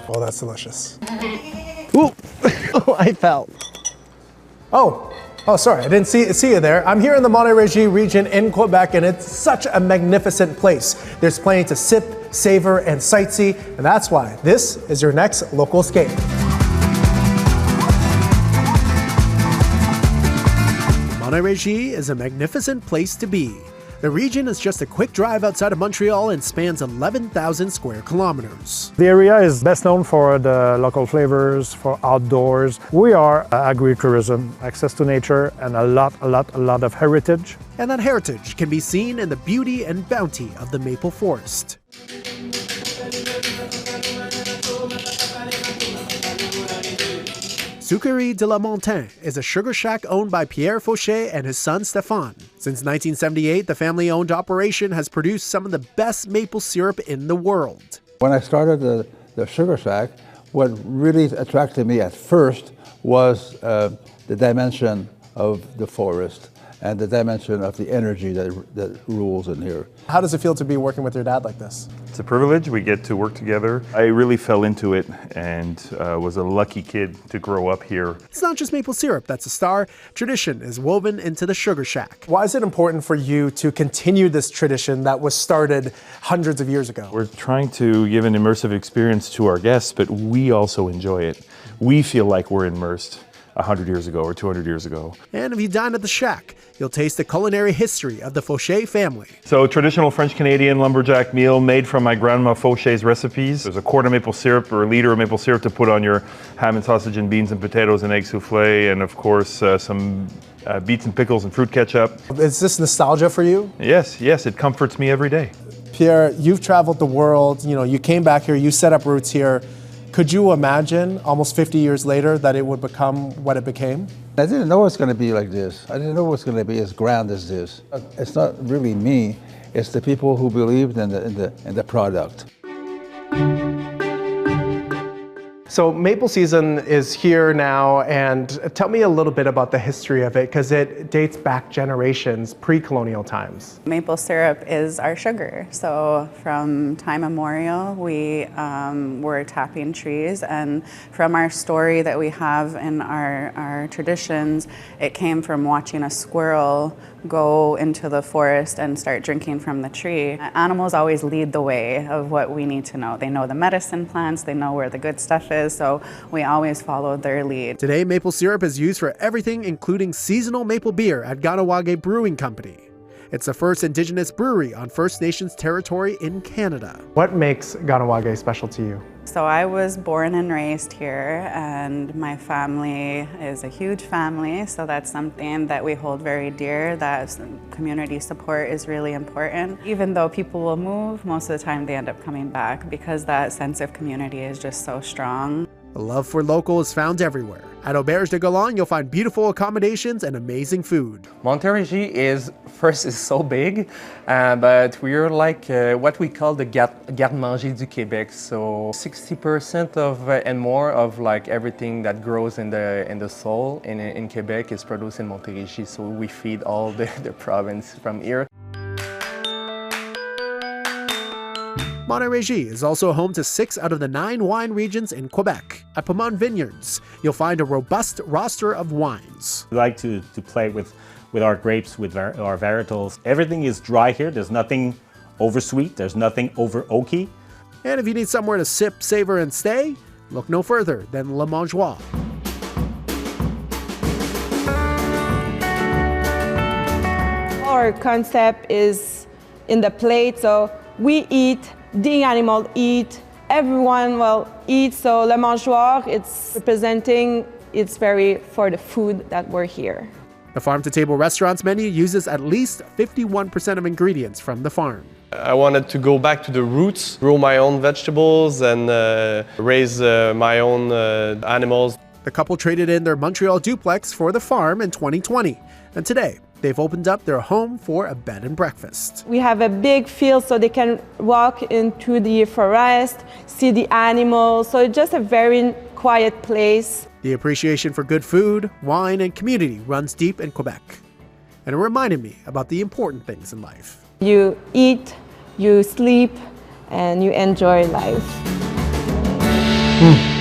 Oh, that's delicious. Ooh, oh, I fell. Oh, sorry, I didn't see you there. I'm here in the Montérégie region in Quebec, and it's such a magnificent place. There's plenty to sip, savor, and sightsee, and that's why this is your next local escape. Montérégie is a magnificent place to be. The region is just a quick drive outside of Montreal and spans 11,000 square kilometers. The area is best known for the local flavors, for outdoors. We are agri-tourism, access to nature, and a lot of heritage. And that heritage can be seen in the beauty and bounty of the maple forest. Sucrerie de la Montagne is a sugar shack owned by Pierre Fauché and his son Stéphane. Since 1978, the family-owned operation has produced some of the best maple syrup in the world. When I started the sugar shack, what really attracted me at first was the dimension of the forest and the dimension of the energy that rules in here. How does it feel to be working with your dad like this? It's a privilege. We get to work together. I really fell into it and was a lucky kid to grow up here. It's not just maple syrup that's a star. Tradition is woven into the sugar shack. Why is it important for you to continue this tradition that was started hundreds of years ago? We're trying to give an immersive experience to our guests, but we also enjoy it. We feel like we're immersed 100 years ago or 200 years ago. And if you dine at the shack, you'll taste the culinary history of the Fauché family. So traditional French-Canadian lumberjack meal made from my grandma Fauché's recipes. There's a quart of maple syrup or a liter of maple syrup to put on your ham and sausage and beans and potatoes and egg souffle, and of course some beets and pickles and fruit ketchup. Is this nostalgia for you? Yes, it comforts me every day. Pierre, you've traveled the world, you came back here, you set up roots here. Could you imagine, almost 50 years later, that it would become what it became? I didn't know it was going to be like this. I didn't know it was going to be as grand as this. It's not really me, it's the people who believed in the product. So maple season is here now, and tell me a little bit about the history of it, because it dates back generations, pre-colonial times. Maple syrup is our sugar. So from time immemorial, we were tapping trees, and from our story that we have in our traditions, it came from watching a squirrel go into the forest and start drinking from the tree. Animals always lead the way of what we need to know. They know the medicine plants, they know where the good stuff is, so we always follow their lead. Today, maple syrup is used for everything, including seasonal maple beer at Ganawage Brewing Company. It's the first Indigenous brewery on First Nations territory in Canada. What makes Ganawage special to you? So I was born and raised here, and my family is a huge family, so that's something that we hold very dear. That community support is really important. Even though people will move, most of the time they end up coming back because that sense of community is just so strong. The love for local is found everywhere. At Auberge de Gaulon, you'll find beautiful accommodations and amazing food. Montérégie is so big, but we're like what we call the garde-manger du Québec. So 60% of and more of like everything that grows in the soil in Quebec is produced in Montérégie. So we feed all the province from here. Montérégie is also home to 6 out of the 9 wine regions in Quebec. At Pomone Vineyards, you'll find a robust roster of wines. We like to play with our grapes, with our varietals. Everything is dry here. There's nothing over sweet. There's nothing over oaky. And if you need somewhere to sip, savor, and stay, look no further than Le Mangeoir. Our concept is in the plate, so we eat, the animal eat, everyone will eat. So Le Mangeoir, it's representing, it's very for the food that we're here. The farm-to-table restaurant's menu uses at least 51% of ingredients from the farm. I wanted to go back to the roots, grow my own vegetables and raise my own animals. The couple traded in their Montreal duplex for the farm in 2020, and today they've opened up their home for a bed and breakfast. We have a big field so they can walk into the forest, see the animals, so it's just a very quiet place. The appreciation for good food, wine, and community runs deep in Quebec. And it reminded me about the important things in life. You eat, you sleep, and you enjoy life. Mm.